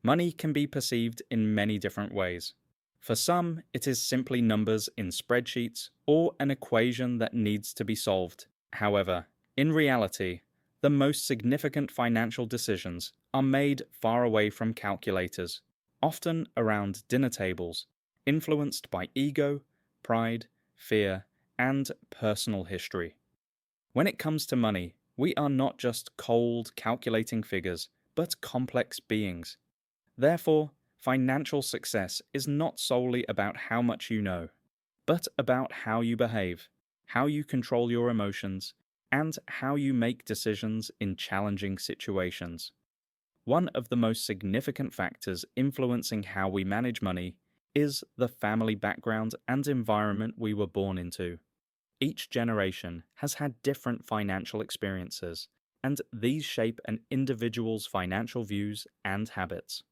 Money can be perceived in many different ways. For some, it is simply numbers in spreadsheets or an equation that needs to be solved. However, in reality, the most significant financial decisions are made far away from calculators, often around dinner tables, influenced by ego, pride, fear, and personal history. When it comes to money, we are not just cold, calculating figures, but complex beings. Therefore, financial success is not solely about how much you know, but about how you behave, how you control your emotions, and how you make decisions in challenging situations. One of the most significant factors influencing how we manage money is the family background and environment we were born into. Each generation has had different financial experiences, and these shape an individual's financial views and habits.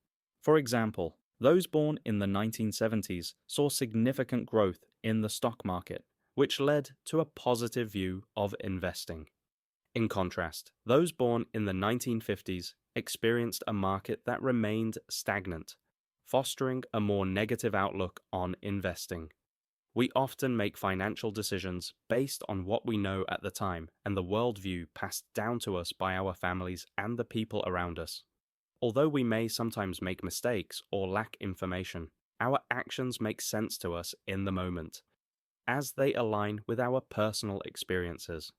For example, those born in the 1970s saw significant growth in the stock market, which led to a positive view of investing. In contrast, those born in the 1950s experienced a market that remained stagnant, fostering a more negative outlook on investing. We often make financial decisions based on what we know at the time and the worldview passed down to us by our families and the people around us. Although we may sometimes make mistakes or lack information, our actions make sense to us in the moment, as they align with our personal experiences.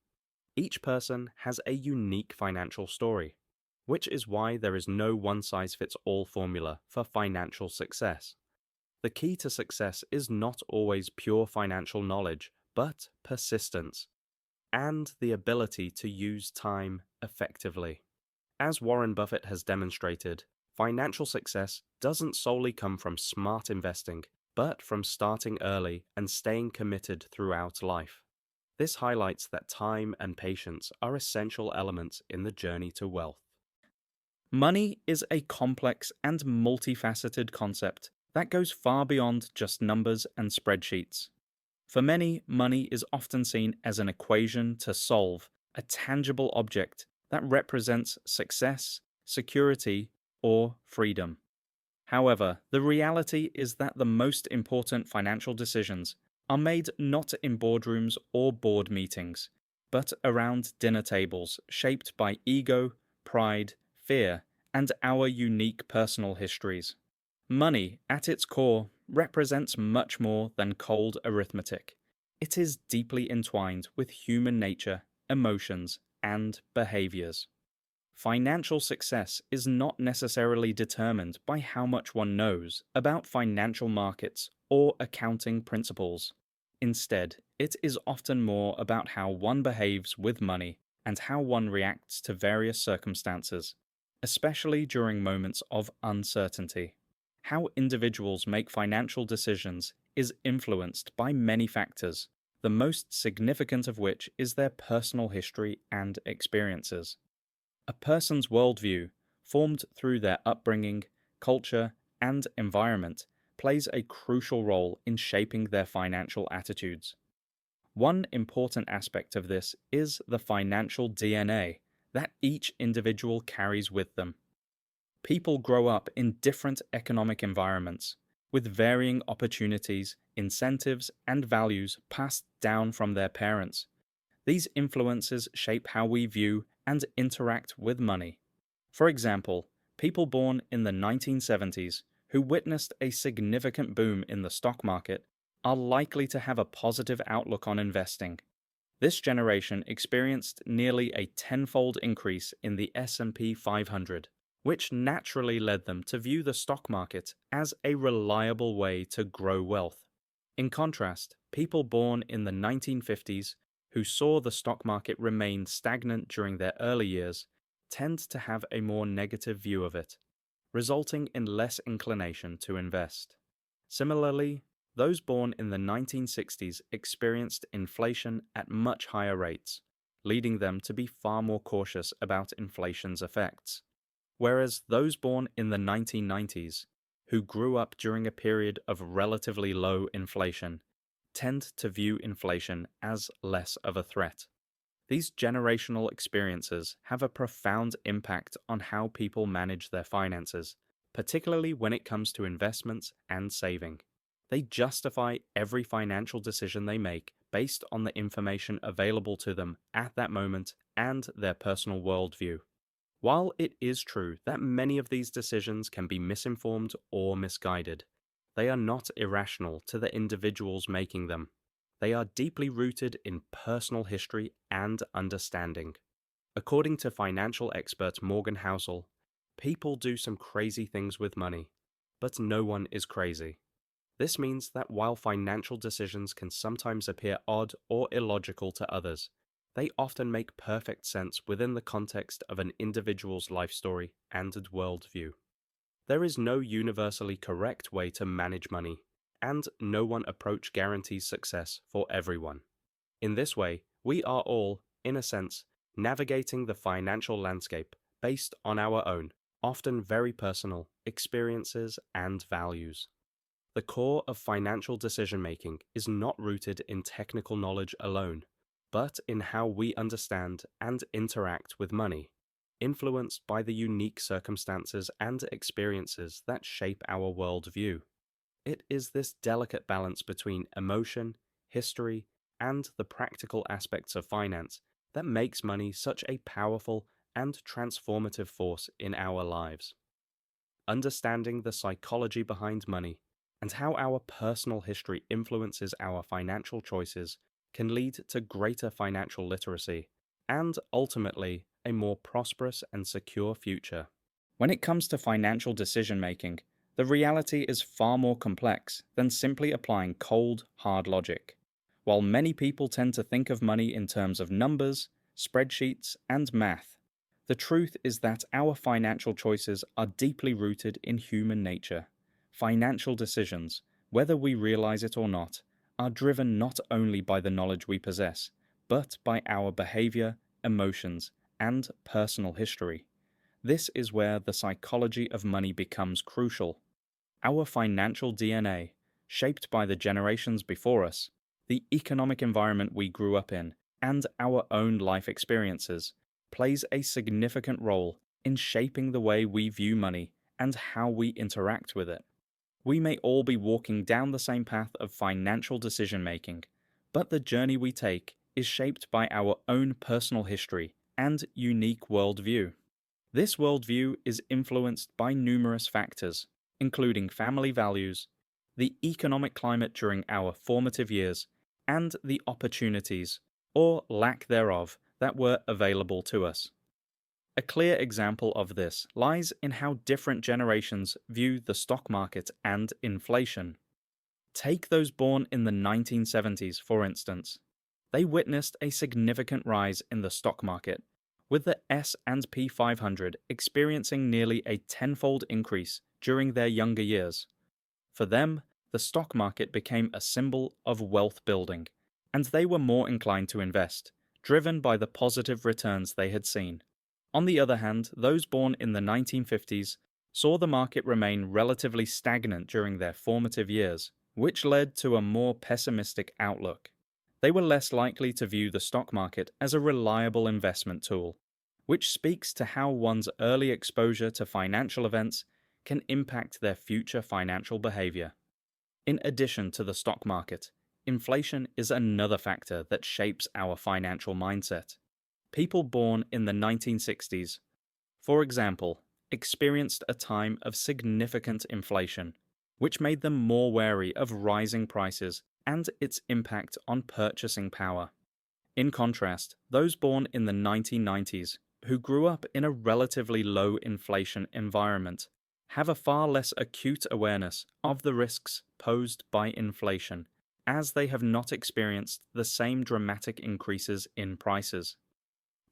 Each person has a unique financial story, which is why there is no one-size-fits-all formula for financial success. The key to success is not always pure financial knowledge, but persistence and the ability to use time effectively. As Warren Buffett has demonstrated, financial success doesn't solely come from smart investing, but from starting early and staying committed throughout life. This highlights that time and patience are essential elements in the journey to wealth. Money is a complex and multifaceted concept that goes far beyond just numbers and spreadsheets. For many, money is often seen as an equation to solve, a tangible object that represents success, security, or freedom. However, the reality is that the most important financial decisions are made not in boardrooms or board meetings, but around dinner tables shaped by ego, pride, fear, and our unique personal histories. Money, at its core, represents much more than cold arithmetic. It is deeply entwined with human nature, emotions, and behaviors. Financial success is not necessarily determined by how much one knows about financial markets or accounting principles. Instead, it is often more about how one behaves with money and how one reacts to various circumstances, especially during moments of uncertainty. How individuals make financial decisions is influenced by many factors, the most significant of which is their personal history and experiences. A person's worldview, formed through their upbringing, culture, and environment, plays a crucial role in shaping their financial attitudes. One important aspect of this is the financial DNA that each individual carries with them. People grow up in different economic environments, with varying opportunities, incentives, and values passed down from their parents. These influences shape how we view and interact with money. For example, people born in the 1970s who witnessed a significant boom in the stock market are likely to have a positive outlook on investing. This generation experienced nearly a tenfold increase in the S&P 500, which naturally led them to view the stock market as a reliable way to grow wealth. In contrast, people born in the 1950s who saw the stock market remain stagnant during their early years tend to have a more negative view of it, resulting in less inclination to invest. Similarly, those born in the 1960s experienced inflation at much higher rates, leading them to be far more cautious about inflation's effects. Whereas those born in the 1990s, who grew up during a period of relatively low inflation, tend to view inflation as less of a threat. These generational experiences have a profound impact on how people manage their finances, particularly when it comes to investments and saving. They justify every financial decision they make based on the information available to them at that moment and their personal worldview. While it is true that many of these decisions can be misinformed or misguided, they are not irrational to the individuals making them. They are deeply rooted in personal history and understanding. According to financial expert Morgan Housel, people do some crazy things with money, but no one is crazy. This means that while financial decisions can sometimes appear odd or illogical to others, they often make perfect sense within the context of an individual's life story and worldview. There is no universally correct way to manage money, and no one approach guarantees success for everyone. In this way, we are all, in a sense, navigating the financial landscape based on our own, often very personal, experiences and values. The core of financial decision-making is not rooted in technical knowledge alone, but in how we understand and interact with money, influenced by the unique circumstances and experiences that shape our worldview. It is this delicate balance between emotion, history, and the practical aspects of finance that makes money such a powerful and transformative force in our lives. Understanding the psychology behind money and how our personal history influences our financial choices can lead to greater financial literacy and, ultimately, a more prosperous and secure future. When it comes to financial decision-making, the reality is far more complex than simply applying cold, hard logic. While many people tend to think of money in terms of numbers, spreadsheets, and math, the truth is that our financial choices are deeply rooted in human nature. Financial decisions, whether we realize it or not, are driven not only by the knowledge we possess, but by our behavior, emotions, and personal history. This is where the psychology of money becomes crucial. Our financial DNA, shaped by the generations before us, the economic environment we grew up in, and our own life experiences, plays a significant role in shaping the way we view money and how we interact with it. We may all be walking down the same path of financial decision-making, but the journey we take is shaped by our own personal history and unique worldview. This worldview is influenced by numerous factors, including family values, the economic climate during our formative years, and the opportunities, or lack thereof, that were available to us. A clear example of this lies in how different generations view the stock market and inflation. Take those born in the 1970s, for instance. They witnessed a significant rise in the stock market, with the S&P 500 experiencing nearly a tenfold increase during their younger years. For them, the stock market became a symbol of wealth building, and they were more inclined to invest, driven by the positive returns they had seen. On the other hand, those born in the 1950s saw the market remain relatively stagnant during their formative years, which led to a more pessimistic outlook. They were less likely to view the stock market as a reliable investment tool, which speaks to how one's early exposure to financial events can impact their future financial behavior. In addition to the stock market, inflation is another factor that shapes our financial mindset. People born in the 1960s, for example, experienced a time of significant inflation, which made them more wary of rising prices and its impact on purchasing power. In contrast, those born in the 1990s, who grew up in a relatively low inflation environment, have a far less acute awareness of the risks posed by inflation, as they have not experienced the same dramatic increases in prices.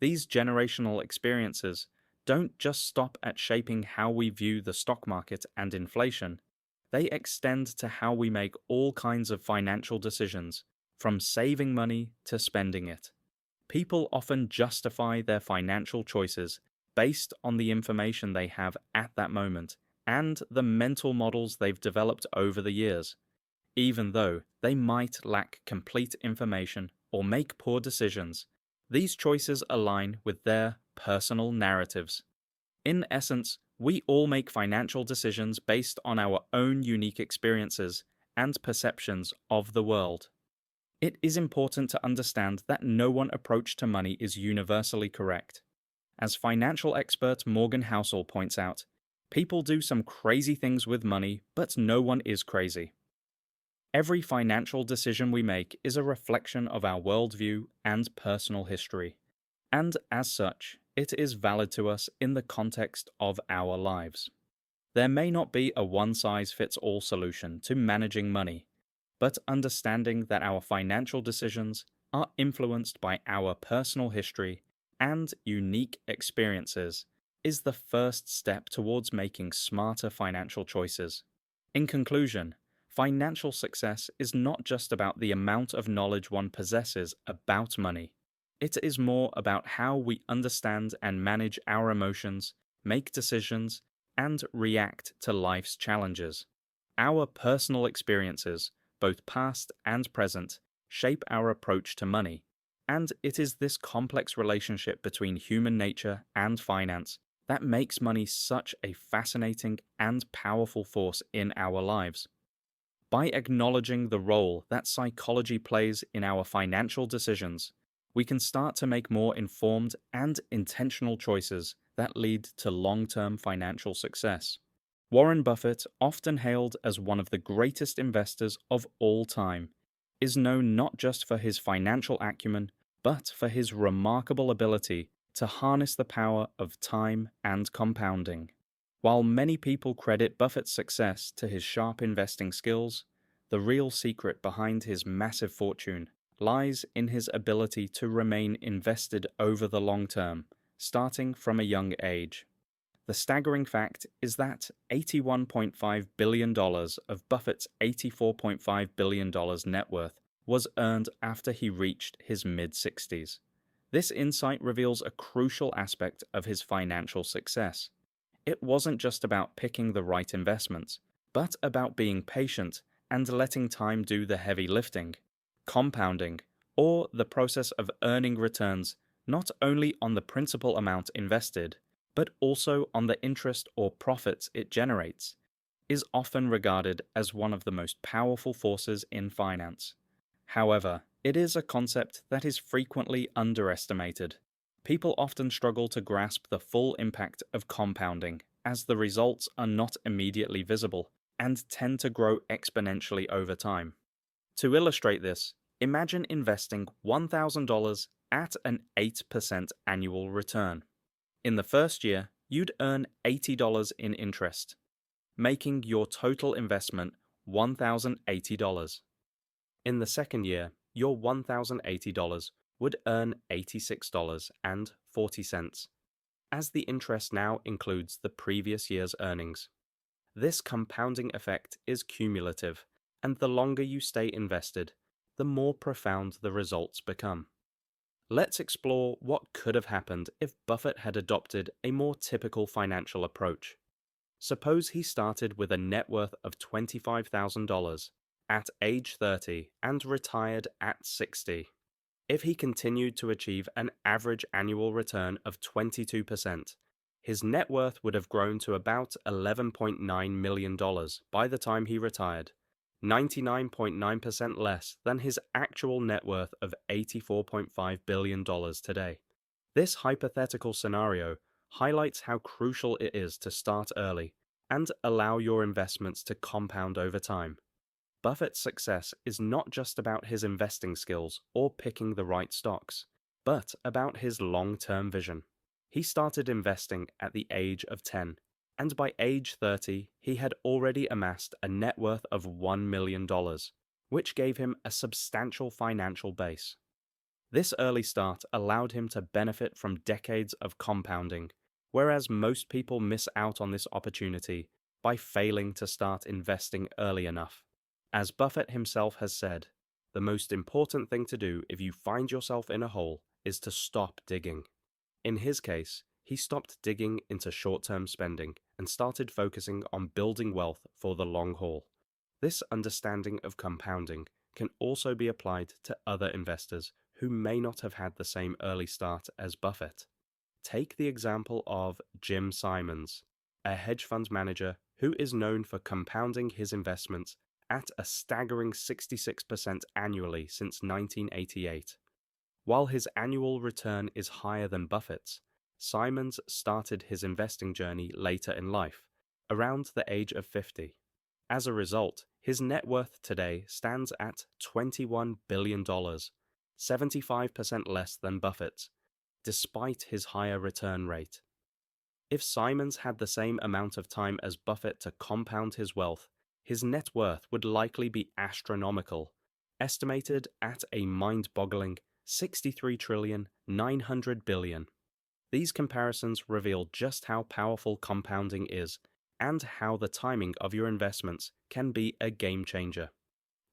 These generational experiences don't just stop at shaping how we view the stock market and inflation, they extend to how we make all kinds of financial decisions, from saving money to spending it. People often justify their financial choices based on the information they have at that moment and the mental models they've developed over the years, even though they might lack complete information or make poor decisions. These choices align with their personal narratives. In essence, We all make financial decisions based on our own unique experiences and perceptions of the world. It is important to understand that no one approach to money is universally correct. As financial expert Morgan Housel points out, people do some crazy things with money, but no one is crazy. Every financial decision we make is a reflection of our worldview and personal history, and as such, it is valid to us in the context of our lives. There may not be a one-size-fits-all solution to managing money, but understanding that our financial decisions are influenced by our personal history and unique experiences is the first step towards making smarter financial choices. In conclusion, financial success is not just about the amount of knowledge one possesses about money. It is more about how we understand and manage our emotions, make decisions, and react to life's challenges. Our personal experiences, both past and present, shape our approach to money, and it is this complex relationship between human nature and finance that makes money such a fascinating and powerful force in our lives. By acknowledging the role that psychology plays in our financial decisions, we can start to make more informed and intentional choices that lead to long-term financial success. Warren Buffett, often hailed as one of the greatest investors of all time, is known not just for his financial acumen, but for his remarkable ability to harness the power of time and compounding. While many people credit Buffett's success to his sharp investing skills, the real secret behind his massive fortune lies in his ability to remain invested over the long term, starting from a young age. The staggering fact is that $81.5 billion of Buffett's $84.5 billion net worth was earned after he reached his mid-60s. This insight reveals a crucial aspect of his financial success. It wasn't just about picking the right investments, but about being patient and letting time do the heavy lifting. Compounding, or the process of earning returns not only on the principal amount invested, but also on the interest or profits it generates, is often regarded as one of the most powerful forces in finance. However, it is a concept that is frequently underestimated. People often struggle to grasp the full impact of compounding, as the results are not immediately visible and tend to grow exponentially over time. To illustrate this, imagine investing $1,000 at an 8% annual return. In the first year, you'd earn $80 in interest, making your total investment $1,080. In the second year, your $1,080 would earn $86.40, as the interest now includes the previous year's earnings. This compounding effect is cumulative, and the longer you stay invested, the more profound the results become. Let's explore what could have happened if Buffett had adopted a more typical financial approach. Suppose he started with a net worth of $25,000 at age 30 and retired at 60. If he continued to achieve an average annual return of 22%, his net worth would have grown to about $11.9 million by the time he retired, 99.9% less than his actual net worth of $84.5 billion today. This hypothetical scenario highlights how crucial it is to start early and allow your investments to compound over time. Buffett's success is not just about his investing skills or picking the right stocks, but about his long-term vision. He started investing at the age of 10, and by age 30, he had already amassed a net worth of $1 million, which gave him a substantial financial base. This early start allowed him to benefit from decades of compounding, whereas most people miss out on this opportunity by failing to start investing early enough. As Buffett himself has said, the most important thing to do if you find yourself in a hole is to stop digging. In his case, he stopped digging into short-term spending and started focusing on building wealth for the long haul. This understanding of compounding can also be applied to other investors who may not have had the same early start as Buffett. Take the example of Jim Simons. a hedge fund manager who is known for compounding his investments at a staggering 66% annually since 1988. While his annual return is higher than Buffett's, Simons started his investing journey later in life, around the age of 50. As a result, his net worth today stands at $21 billion, 75% less than Buffett's, despite his higher return rate. If Simons had the same amount of time as Buffett to compound his wealth, his net worth would likely be astronomical, estimated at a mind-boggling $63.9 trillion. These comparisons reveal just how powerful compounding is and how the timing of your investments can be a game changer.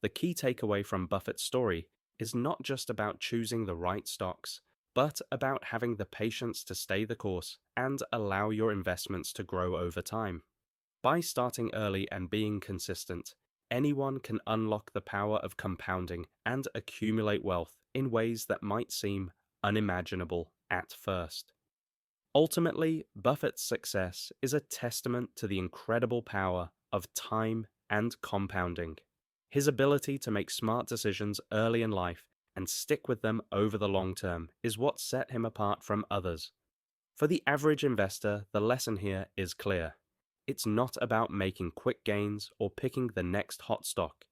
The key takeaway from Buffett's story is not just about choosing the right stocks, but about having the patience to stay the course and allow your investments to grow over time. By starting early and being consistent, anyone can unlock the power of compounding and accumulate wealth in ways that might seem unimaginable at first. Ultimately, Buffett's success is a testament to the incredible power of time and compounding. His ability to make smart decisions early in life and stick with them over the long term is what set him apart from others. For the average investor, the lesson here is clear. It's not about making quick gains or picking the next hot stock.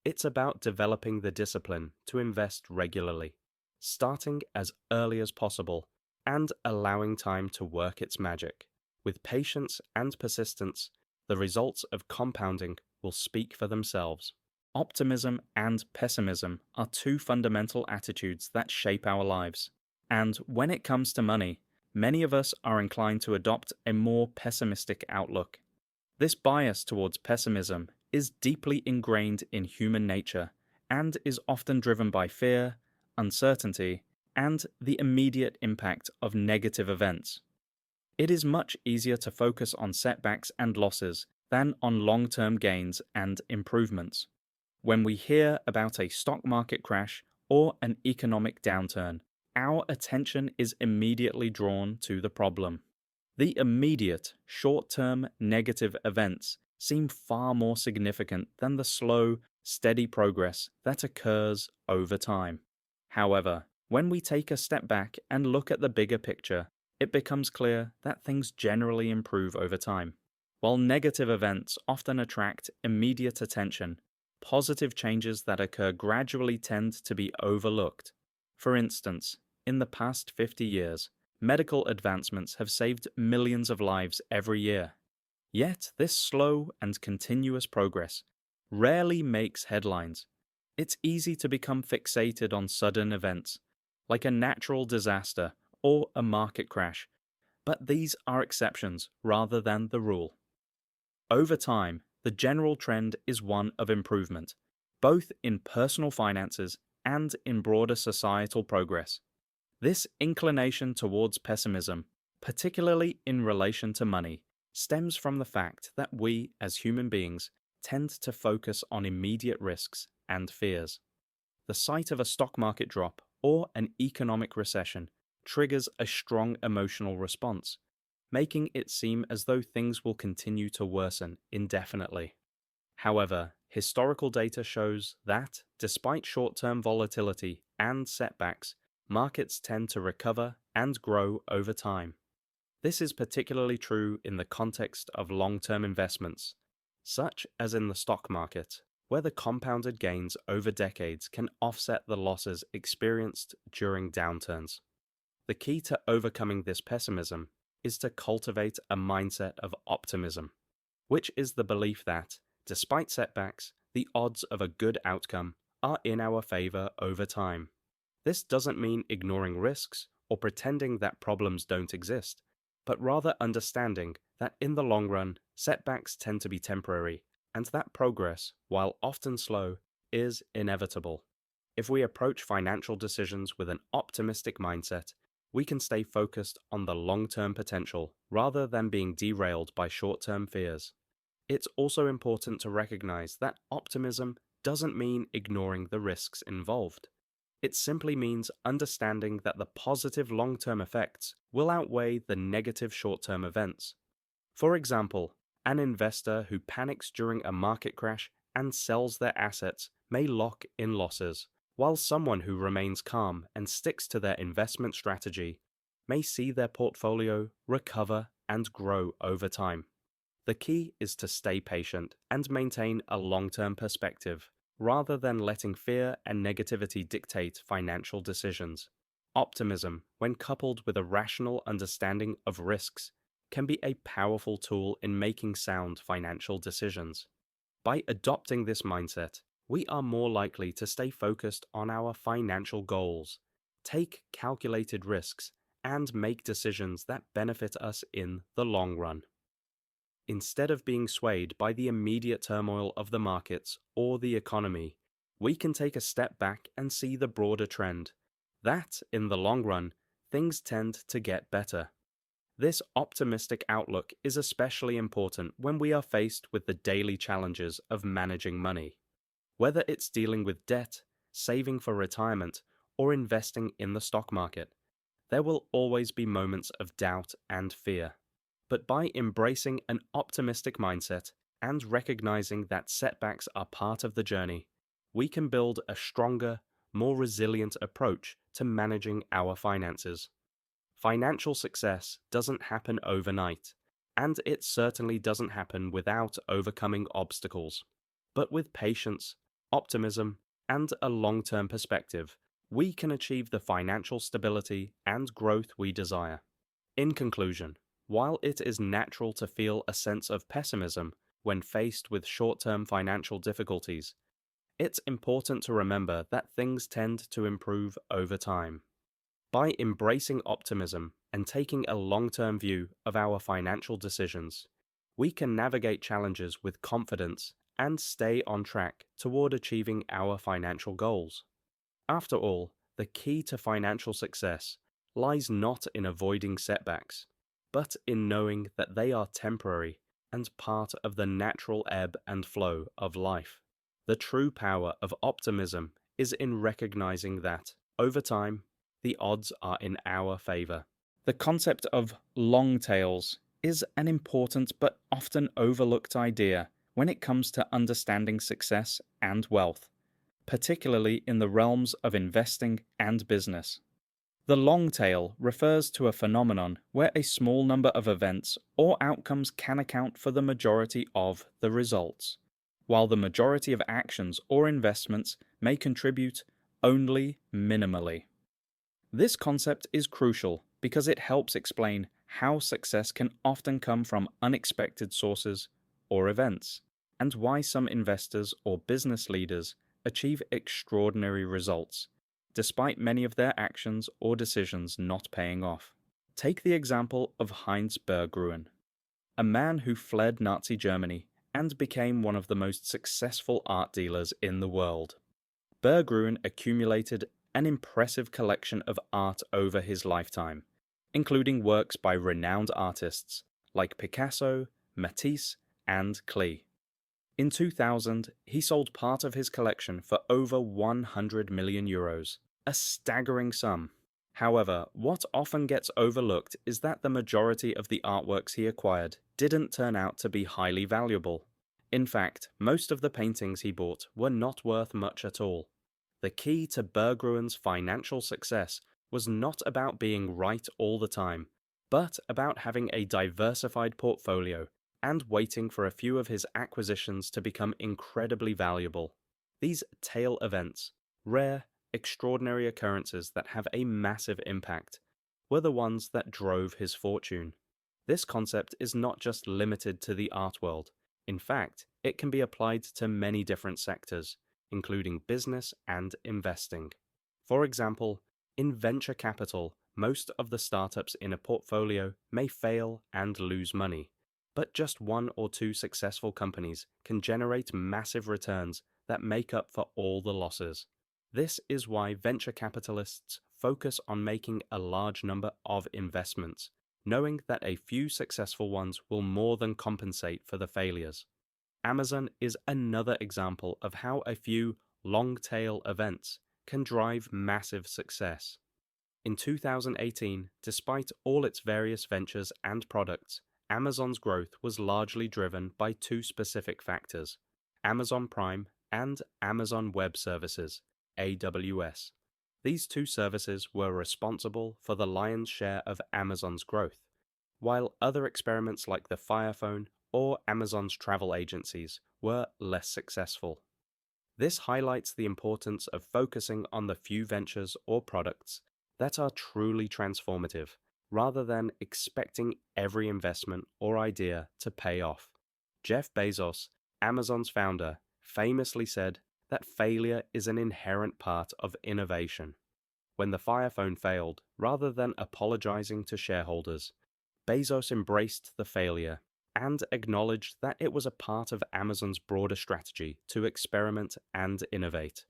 It's about developing the discipline to invest regularly, starting as early as possible, and allowing time to work its magic. With patience and persistence, the results of compounding will speak for themselves. Optimism and pessimism are two fundamental attitudes that shape our lives. And when it comes to money, many of us are inclined to adopt a more pessimistic outlook. This bias towards pessimism is deeply ingrained in human nature and is often driven by fear, uncertainty, and the immediate impact of negative events. It is much easier to focus on setbacks and losses than on long-term gains and improvements. When we hear about a stock market crash or an economic downturn, our attention is immediately drawn to the problem. The immediate, short-term negative events seem far more significant than the slow, steady progress that occurs over time. However, when we take a step back and look at the bigger picture, it becomes clear that things generally improve over time. While negative events often attract immediate attention, positive changes that occur gradually tend to be overlooked. For instance, in the past 50 years, medical advancements have saved millions of lives every year. Yet this slow and continuous progress rarely makes headlines. It's easy to become fixated on sudden events, like a natural disaster or a market crash, but these are exceptions rather than the rule. Over time, the general trend is one of improvement, both in personal finances and in broader societal progress. This inclination towards pessimism, particularly in relation to money, stems from the fact that we, as human beings, tend to focus on immediate risks and fears. The sight of a stock market drop or an economic recession triggers a strong emotional response, making it seem as though things will continue to worsen indefinitely. However, historical data shows that, despite short-term volatility and setbacks, markets tend to recover and grow over time. This is particularly true in the context of long-term investments, such as in the stock market, where the compounded gains over decades can offset the losses experienced during downturns. The key to overcoming this pessimism is to cultivate a mindset of optimism, which is the belief that, despite setbacks, the odds of a good outcome are in our favor over time. This doesn't mean ignoring risks or pretending that problems don't exist, but rather understanding that in the long run, setbacks tend to be temporary, and that progress, while often slow, is inevitable. If we approach financial decisions with an optimistic mindset, we can stay focused on the long-term potential rather than being derailed by short-term fears. It's also important to recognize that optimism doesn't mean ignoring the risks involved. It simply means understanding that the positive long-term effects will outweigh the negative short-term events. For example, an investor who panics during a market crash and sells their assets may lock in losses, while someone who remains calm and sticks to their investment strategy may see their portfolio recover and grow over time. The key is to stay patient and maintain a long-term perspective, rather than letting fear and negativity dictate financial decisions. Optimism, when coupled with a rational understanding of risks, can be a powerful tool in making sound financial decisions. By adopting this mindset, we are more likely to stay focused on our financial goals, take calculated risks, and make decisions that benefit us in the long run. Instead of being swayed by the immediate turmoil of the markets or the economy, we can take a step back and see the broader trend that, in the long run, things tend to get better. This optimistic outlook is especially important when we are faced with the daily challenges of managing money. Whether it's dealing with debt, saving for retirement, or investing in the stock market, there will always be moments of doubt and fear. But by embracing an optimistic mindset and recognizing that setbacks are part of the journey, we can build a stronger, more resilient approach to managing our finances. Financial success doesn't happen overnight, and it certainly doesn't happen without overcoming obstacles. But with patience, optimism, and a long-term perspective, we can achieve the financial stability and growth we desire. In conclusion, while it is natural to feel a sense of pessimism when faced with short-term financial difficulties, it's important to remember that things tend to improve over time. By embracing optimism and taking a long-term view of our financial decisions, we can navigate challenges with confidence and stay on track toward achieving our financial goals. After all, the key to financial success lies not in avoiding setbacks, but in knowing that they are temporary and part of the natural ebb and flow of life. The true power of optimism is in recognizing that, over time, the odds are in our favor. The concept of long tails is an important but often overlooked idea when it comes to understanding success and wealth, particularly in the realms of investing and business. The long tail refers to a phenomenon where a small number of events or outcomes can account for the majority of the results, while the majority of actions or investments may contribute only minimally. This concept is crucial because it helps explain how success can often come from unexpected sources or events, and why some investors or business leaders achieve extraordinary results, despite many of their actions or decisions not paying off. Take the example of Heinz Berggruen, a man who fled Nazi Germany and became one of the most successful art dealers in the world. Berggruen accumulated an impressive collection of art over his lifetime, including works by renowned artists like Picasso, Matisse, and Klee. In 2000, he sold part of his collection for over 100 million euros, a staggering sum. However, what often gets overlooked is that the majority of the artworks he acquired didn't turn out to be highly valuable. In fact, most of the paintings he bought were not worth much at all. The key to Berggruen's financial success was not about being right all the time, but about having a diversified portfolio and waiting for a few of his acquisitions to become incredibly valuable. These tail events, rare, extraordinary occurrences that have a massive impact, were the ones that drove his fortune. This concept is not just limited to the art world. In fact, it can be applied to many different sectors, including business and investing. For example, in venture capital, most of the startups in a portfolio may fail and lose money, but just one or two successful companies can generate massive returns that make up for all the losses. This is why venture capitalists focus on making a large number of investments, knowing that a few successful ones will more than compensate for the failures. Amazon is another example of how a few long-tail events can drive massive success. In 2018, despite all its various ventures and products, Amazon's growth was largely driven by two specific factors: Amazon Prime and Amazon Web Services, AWS. These two services were responsible for the lion's share of Amazon's growth, while other experiments like the Fire Phone or Amazon's travel agencies were less successful. This highlights the importance of focusing on the few ventures or products that are truly transformative, rather than expecting every investment or idea to pay off. Jeff Bezos, Amazon's founder, famously said that failure is an inherent part of innovation. When the Fire Phone failed, rather than apologizing to shareholders, Bezos embraced the failure and acknowledged that it was a part of Amazon's broader strategy to experiment and innovate.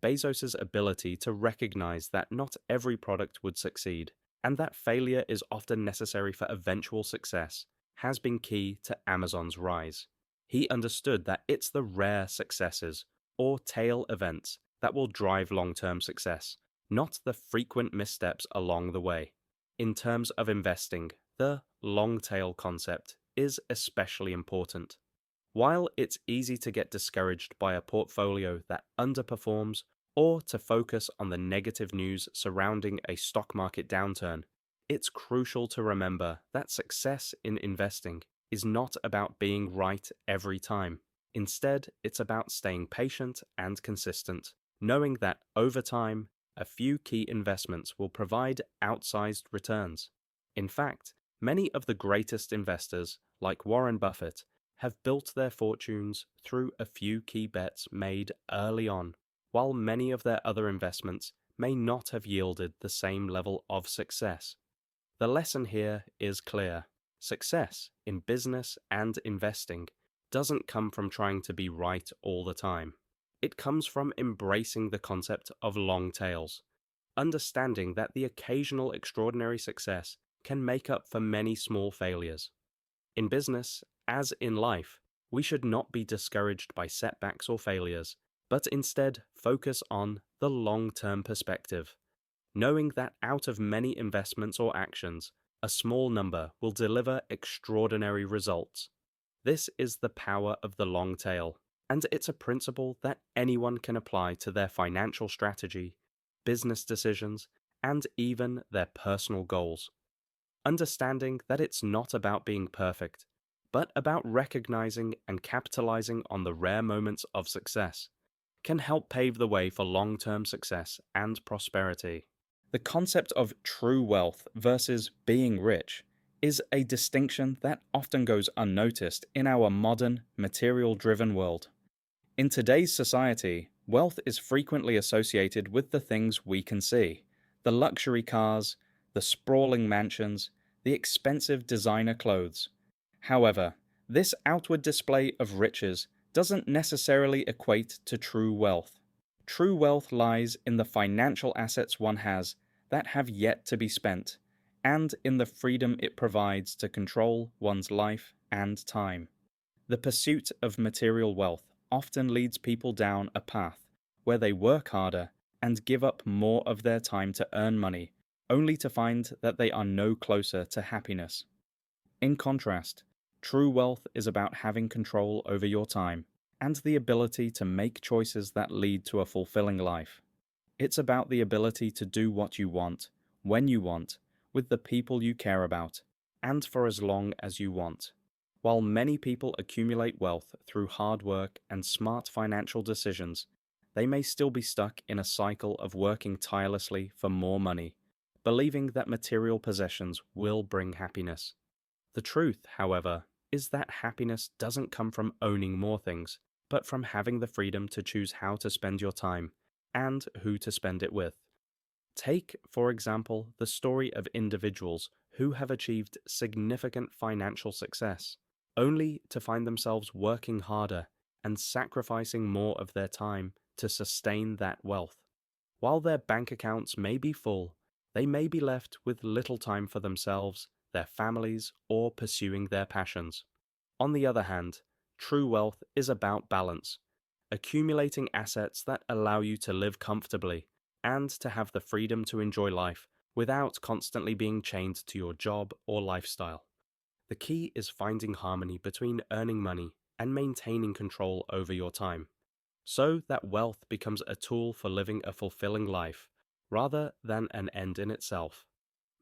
Bezos's ability to recognize that not every product would succeed, and that failure is often necessary for eventual success, has been key to Amazon's rise. He understood that it's the rare successes, or tail events, that will drive long-term success, not the frequent missteps along the way. In terms of investing, the long tail concept is especially important. While it's easy to get discouraged by a portfolio that underperforms or to focus on the negative news surrounding a stock market downturn, it's crucial to remember that success in investing is not about being right every time. Instead, it's about staying patient and consistent, knowing that over time, a few key investments will provide outsized returns. In fact, many of the greatest investors, like Warren Buffett, have built their fortunes through a few key bets made early on, while many of their other investments may not have yielded the same level of success. The lesson here is clear. Success in business and investing doesn't come from trying to be right all the time. It comes from embracing the concept of long tails, understanding that the occasional extraordinary success can make up for many small failures. In business, as in life, we should not be discouraged by setbacks or failures, but instead focus on the long-term perspective, knowing that out of many investments or actions, a small number will deliver extraordinary results. This is the power of the long tail, and it's a principle that anyone can apply to their financial strategy, business decisions, and even their personal goals. Understanding that it's not about being perfect, but about recognizing and capitalizing on the rare moments of success, can help pave the way for long-term success and prosperity. The concept of true wealth versus being rich is a distinction that often goes unnoticed in our modern, material-driven world. In today's society, wealth is frequently associated with the things we can see: the luxury cars, the sprawling mansions, the expensive designer clothes. However, this outward display of riches doesn't necessarily equate to true wealth. True wealth lies in the financial assets one has that have yet to be spent, and in the freedom it provides to control one's life and time. The pursuit of material wealth often leads people down a path where they work harder and give up more of their time to earn money, only to find that they are no closer to happiness. In contrast, true wealth is about having control over your time and the ability to make choices that lead to a fulfilling life. It's about the ability to do what you want, when you want, with the people you care about, and for as long as you want. While many people accumulate wealth through hard work and smart financial decisions, they may still be stuck in a cycle of working tirelessly for more money, believing that material possessions will bring happiness. The truth, however, is that happiness doesn't come from owning more things, but from having the freedom to choose how to spend your time and who to spend it with. Take, for example, the story of individuals who have achieved significant financial success, only to find themselves working harder and sacrificing more of their time to sustain that wealth. While their bank accounts may be full, they may be left with little time for themselves, their families, or pursuing their passions. On the other hand, true wealth is about balance, accumulating assets that allow you to live comfortably and to have the freedom to enjoy life without constantly being chained to your job or lifestyle. The key is finding harmony between earning money and maintaining control over your time, so that wealth becomes a tool for living a fulfilling life rather than an end in itself.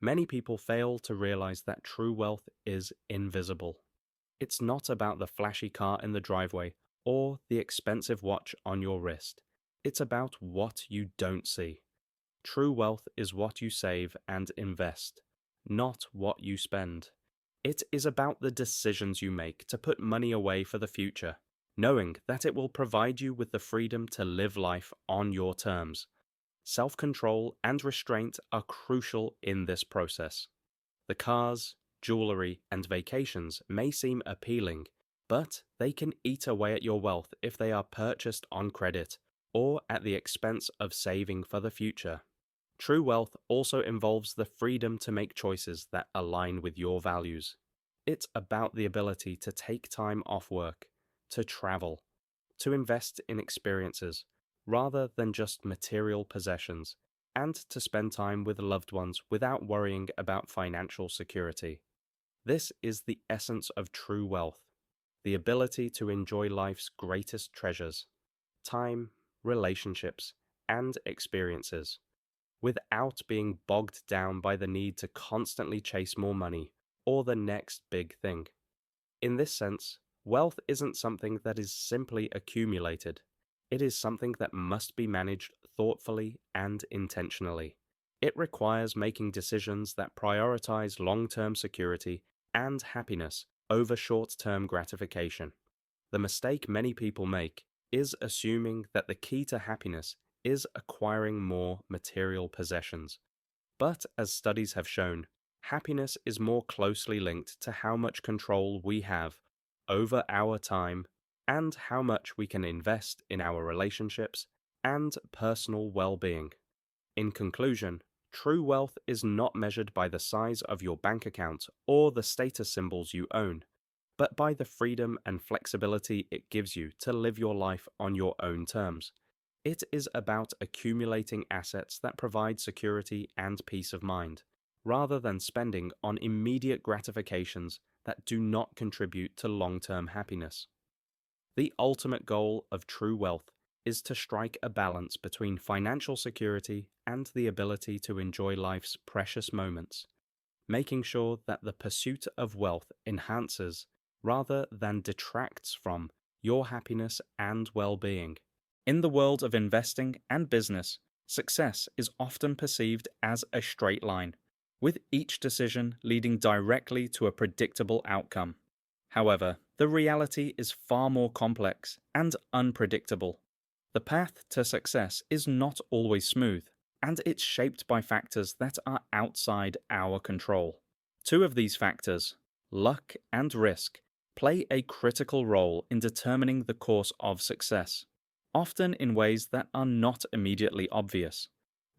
Many people fail to realize that true wealth is invisible. It's not about the flashy car in the driveway or the expensive watch on your wrist. It's about what you don't see. True wealth is what you save and invest, not what you spend. It is about the decisions you make to put money away for the future, knowing that it will provide you with the freedom to live life on your terms. Self-control and restraint are crucial in this process. The cars, jewelry, and vacations may seem appealing, but they can eat away at your wealth if they are purchased on credit or at the expense of saving for the future. True wealth also involves the freedom to make choices that align with your values. It's about the ability to take time off work, to travel, to invest in experiences, rather than just material possessions, and to spend time with loved ones without worrying about financial security. This is the essence of true wealth, the ability to enjoy life's greatest treasures, time, relationships, and experiences, without being bogged down by the need to constantly chase more money or the next big thing. In this sense, wealth isn't something that is simply accumulated. It is something that must be managed thoughtfully and intentionally. It requires making decisions that prioritize long-term security and happiness over short-term gratification. The mistake many people make is assuming that the key to happiness is acquiring more material possessions. But as studies have shown, happiness is more closely linked to how much control we have over our time and how much we can invest in our relationships and personal well-being. In conclusion, true wealth is not measured by the size of your bank account or the status symbols you own, but by the freedom and flexibility it gives you to live your life on your own terms. It is about accumulating assets that provide security and peace of mind, rather than spending on immediate gratifications that do not contribute to long-term happiness. The ultimate goal of true wealth is to strike a balance between financial security and the ability to enjoy life's precious moments, making sure that the pursuit of wealth enhances rather than detracts from your happiness and well-being. In the world of investing and business, success is often perceived as a straight line, with each decision leading directly to a predictable outcome. However, the reality is far more complex and unpredictable. The path to success is not always smooth, and it's shaped by factors that are outside our control. Two of these factors, luck and risk, play a critical role in determining the course of success, often in ways that are not immediately obvious.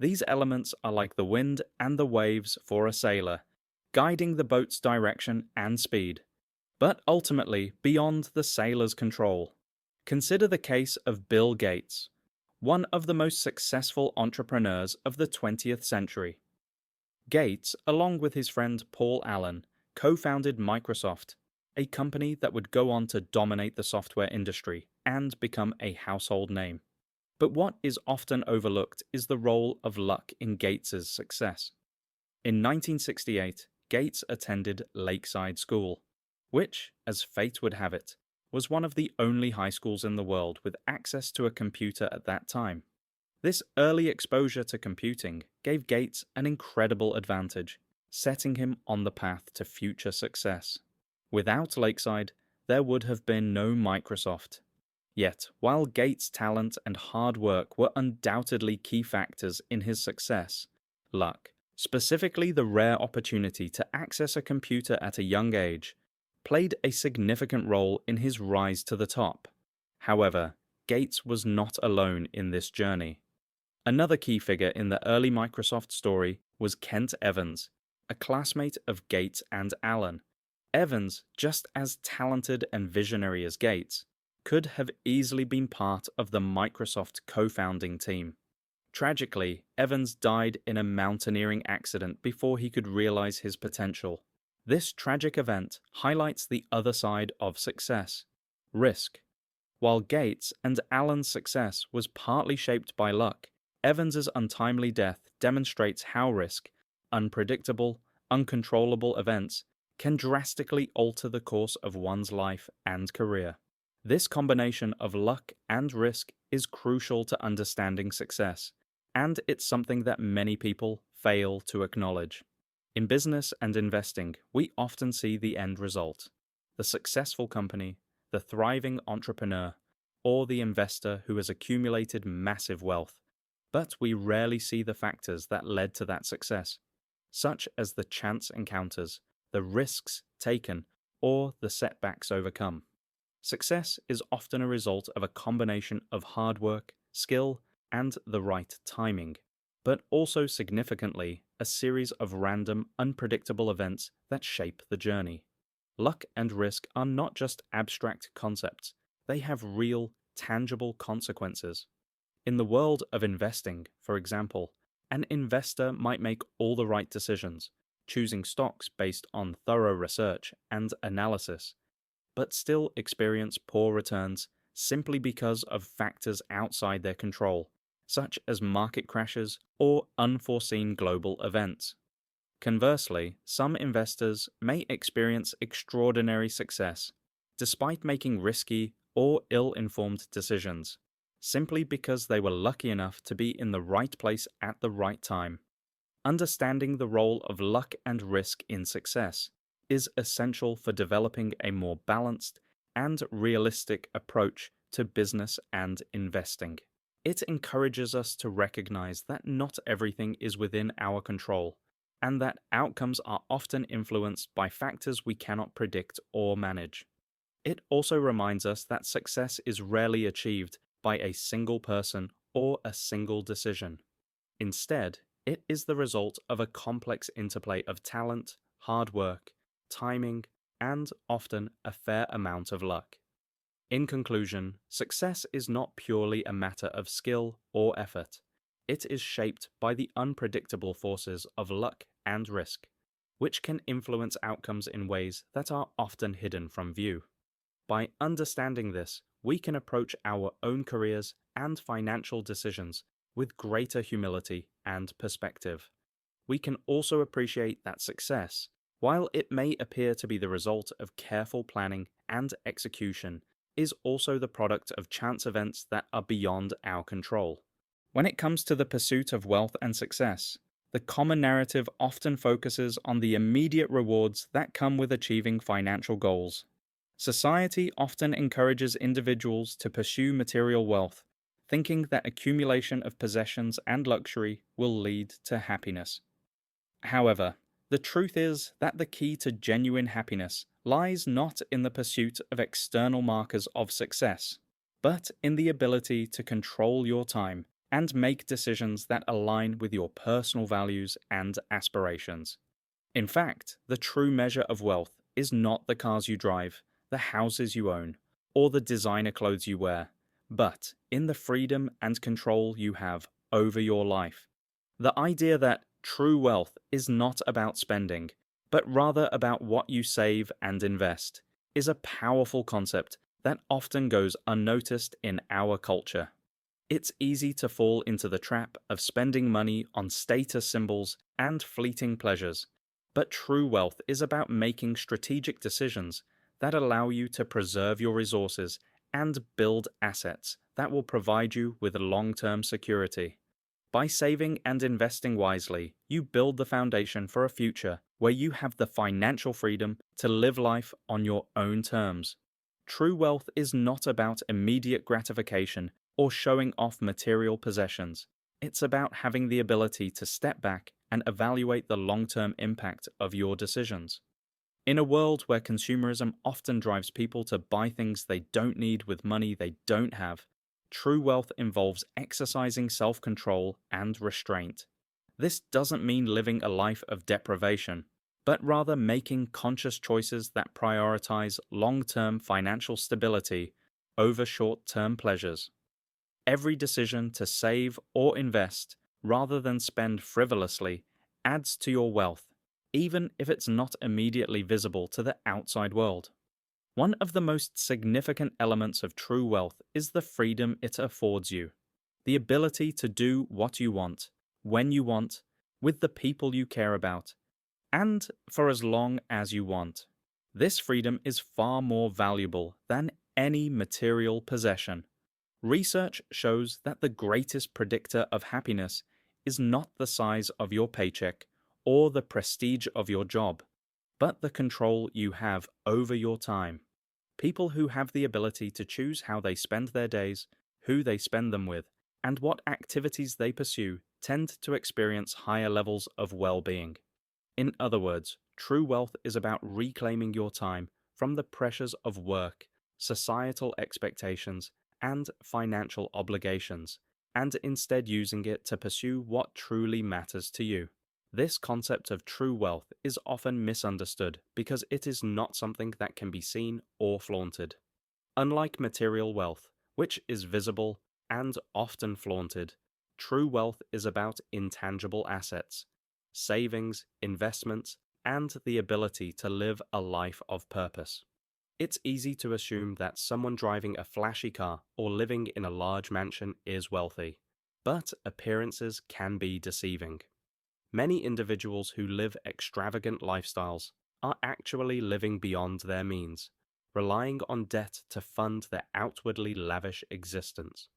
These elements are like the wind and the waves for a sailor, guiding the boat's direction and speed, but ultimately beyond the sailor's control. Consider the case of Bill Gates, one of the most successful entrepreneurs of the 20th century. Gates, along with his friend Paul Allen, co-founded Microsoft, a company that would go on to dominate the software industry and become a household name. But what is often overlooked is the role of luck in Gates's success. In 1968, Gates attended Lakeside School, which, as fate would have it, was one of the only high schools in the world with access to a computer at that time. This early exposure to computing gave Gates an incredible advantage, setting him on the path to future success. Without Lakeside, there would have been no Microsoft. Yet, while Gates' talent and hard work were undoubtedly key factors in his success, luck, specifically the rare opportunity to access a computer at a young age, played a significant role in his rise to the top. However, Gates was not alone in this journey. Another key figure in the early Microsoft story was Kent Evans, a classmate of Gates and Allen. Evans, just as talented and visionary as Gates, could have easily been part of the Microsoft co-founding team. Tragically, Evans died in a mountaineering accident before he could realize his potential. This tragic event highlights the other side of success: risk. While Gates and Allen's success was partly shaped by luck, Evans's untimely death demonstrates how risk, unpredictable, uncontrollable events, can drastically alter the course of one's life and career. This combination of luck and risk is crucial to understanding success, and it's something that many people fail to acknowledge. In business and investing, we often see the end result: the successful company, the thriving entrepreneur, or the investor who has accumulated massive wealth. But we rarely see the factors that led to that success, such as the chance encounters, the risks taken, or the setbacks overcome. Success is often a result of a combination of hard work, skill, and the right timing, but also significantly a series of random, unpredictable events that shape the journey. Luck and risk are not just abstract concepts, they have real, tangible consequences. In the world of investing, for example, an investor might make all the right decisions, choosing stocks based on thorough research and analysis, but still experience poor returns simply because of factors outside their control, such as market crashes or unforeseen global events. Conversely, some investors may experience extraordinary success, despite making risky or ill-informed decisions, simply because they were lucky enough to be in the right place at the right time. Understanding the role of luck and risk in success is essential for developing a more balanced and realistic approach to business and investing. It encourages us to recognize that not everything is within our control, and that outcomes are often influenced by factors we cannot predict or manage. It also reminds us that success is rarely achieved by a single person or a single decision. Instead, it is the result of a complex interplay of talent, hard work, timing, and often a fair amount of luck. In conclusion, success is not purely a matter of skill or effort. It is shaped by the unpredictable forces of luck and risk, which can influence outcomes in ways that are often hidden from view. By understanding this, we can approach our own careers and financial decisions with greater humility and perspective. We can also appreciate that success, while it may appear to be the result of careful planning and execution, is also the product of chance events that are beyond our control. When it comes to the pursuit of wealth and success, the common narrative often focuses on the immediate rewards that come with achieving financial goals. Society often encourages individuals to pursue material wealth, thinking that accumulation of possessions and luxury will lead to happiness. However, the truth is that the key to genuine happiness lies not in the pursuit of external markers of success, but in the ability to control your time and make decisions that align with your personal values and aspirations. In fact, the true measure of wealth is not the cars you drive, the houses you own, or the designer clothes you wear, but in the freedom and control you have over your life. The idea that true wealth is not about spending, but rather about what you save and invest, is a powerful concept that often goes unnoticed in our culture. It's easy to fall into the trap of spending money on status symbols and fleeting pleasures, but true wealth is about making strategic decisions that allow you to preserve your resources and build assets that will provide you with long-term security. By saving and investing wisely, you build the foundation for a future where you have the financial freedom to live life on your own terms. True wealth is not about immediate gratification or showing off material possessions. It's about having the ability to step back and evaluate the long-term impact of your decisions. In a world where consumerism often drives people to buy things they don't need with money they don't have, true wealth involves exercising self-control and restraint. This doesn't mean living a life of deprivation, but rather making conscious choices that prioritize long-term financial stability over short-term pleasures. Every decision to save or invest, rather than spend frivolously, adds to your wealth, even if it's not immediately visible to the outside world. One of the most significant elements of true wealth is the freedom it affords you, the ability to do what you want, when you want, with the people you care about, and for as long as you want. This freedom is far more valuable than any material possession. Research shows that the greatest predictor of happiness is not the size of your paycheck or the prestige of your job, but the control you have over your time. People who have the ability to choose how they spend their days, who they spend them with, and what activities they pursue tend to experience higher levels of well-being. In other words, true wealth is about reclaiming your time from the pressures of work, societal expectations, and financial obligations, and instead using it to pursue what truly matters to you. This concept of true wealth is often misunderstood because it is not something that can be seen or flaunted. Unlike material wealth, which is visible and often flaunted, true wealth is about intangible assets, savings, investments, and the ability to live a life of purpose. It's easy to assume that someone driving a flashy car or living in a large mansion is wealthy, but appearances can be deceiving. Many individuals who live extravagant lifestyles are actually living beyond their means, relying on debt to fund their outwardly lavish existence.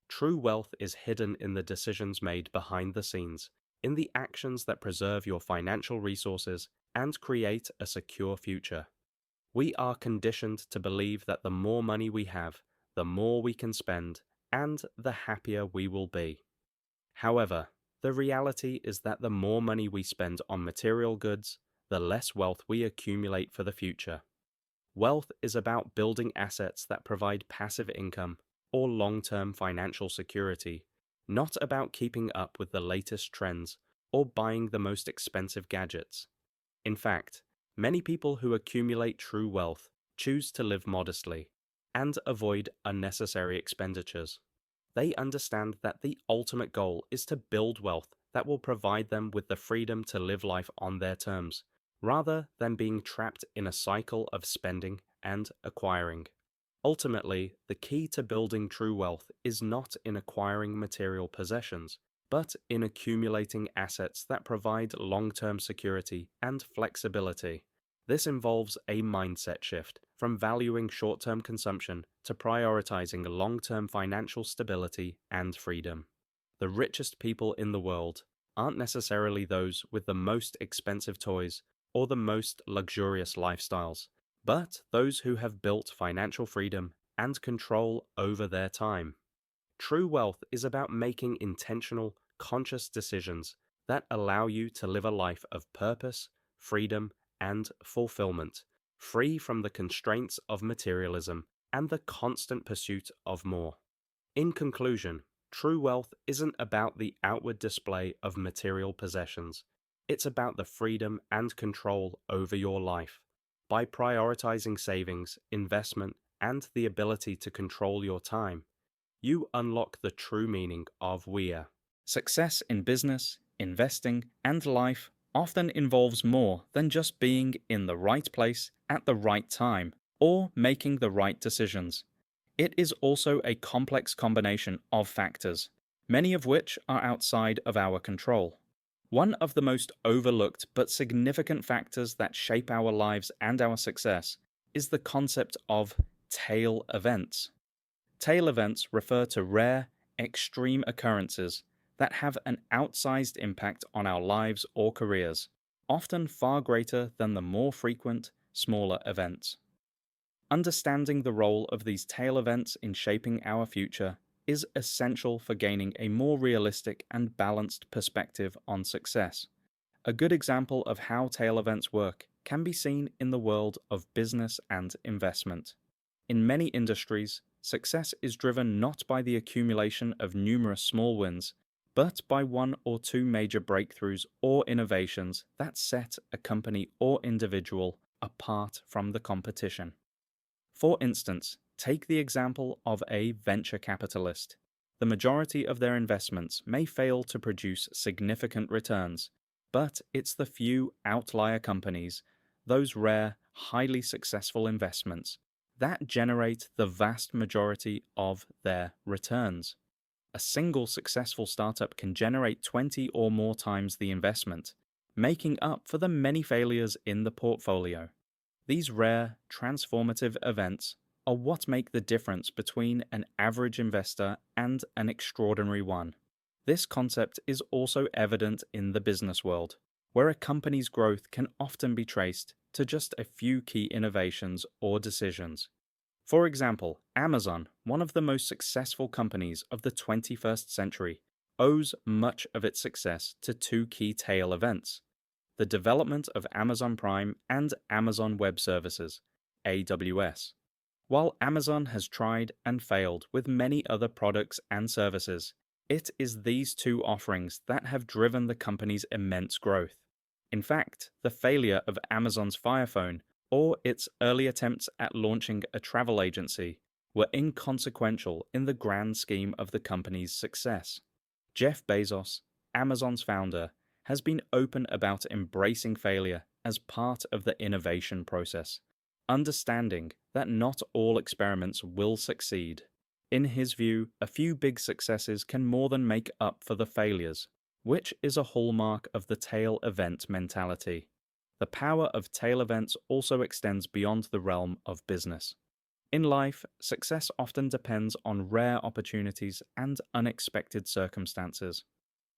True wealth is hidden in the decisions made behind the scenes, in the actions that preserve your financial resources and create a secure future. We are conditioned to believe that the more money we have, the more we can spend, and the happier we will be. However, the reality is that the more money we spend on material goods, the less wealth we accumulate for the future. Wealth is about building assets that provide passive income or long-term financial security, not about keeping up with the latest trends or buying the most expensive gadgets. In fact, many people who accumulate true wealth choose to live modestly and avoid unnecessary expenditures. They understand that the ultimate goal is to build wealth that will provide them with the freedom to live life on their terms, rather than being trapped in a cycle of spending and acquiring. Ultimately, the key to building true wealth is not in acquiring material possessions, but in accumulating assets that provide long-term security and flexibility. This involves a mindset shift from valuing short-term consumption to prioritizing long-term financial stability and freedom. The richest people in the world aren't necessarily those with the most expensive toys or the most luxurious lifestyles, but those who have built financial freedom and control over their time. True wealth is about making intentional, conscious decisions that allow you to live a life of purpose, freedom, and fulfillment, free from the constraints of materialism and the constant pursuit of more. In conclusion, true wealth isn't about the outward display of material possessions. It's about the freedom and control over your life. By prioritizing savings, investment, and the ability to control your time, you unlock the true meaning of WIA. Success in business, investing, and life often involves more than just being in the right place at the right time or making the right decisions. It is also a complex combination of factors, many of which are outside of our control. One of the most overlooked but significant factors that shape our lives and our success is the concept of tail events. Tail events refer to rare, extreme occurrences that have an outsized impact on our lives or careers, often far greater than the more frequent, smaller events. Understanding the role of these tail events in shaping our future is essential for gaining a more realistic and balanced perspective on success. A good example of how tail events work can be seen in the world of business and investment. In many industries, success is driven not by the accumulation of numerous small wins, but by one or two major breakthroughs or innovations that set a company or individual apart from the competition. For instance, take the example of a venture capitalist. The majority of their investments may fail to produce significant returns, but it's the few outlier companies, those rare, highly successful investments, that generate the vast majority of their returns. A single successful startup can generate 20 or more times the investment, making up for the many failures in the portfolio. These rare, transformative events are what make the difference between an average investor and an extraordinary one. This concept is also evident in the business world, where a company's growth can often be traced to just a few key innovations or decisions. For example, Amazon, one of the most successful companies of the 21st century, owes much of its success to two key tail events: the development of Amazon Prime and Amazon Web Services, AWS. While Amazon has tried and failed with many other products and services, it is these two offerings that have driven the company's immense growth. In fact, the failure of Amazon's Fire Phone or its early attempts at launching a travel agency were inconsequential in the grand scheme of the company's success. Jeff Bezos, Amazon's founder, has been open about embracing failure as part of the innovation process, understanding that not all experiments will succeed. In his view, a few big successes can more than make up for the failures, which is a hallmark of the tail event mentality. The power of tail events also extends beyond the realm of business. In life, success often depends on rare opportunities and unexpected circumstances.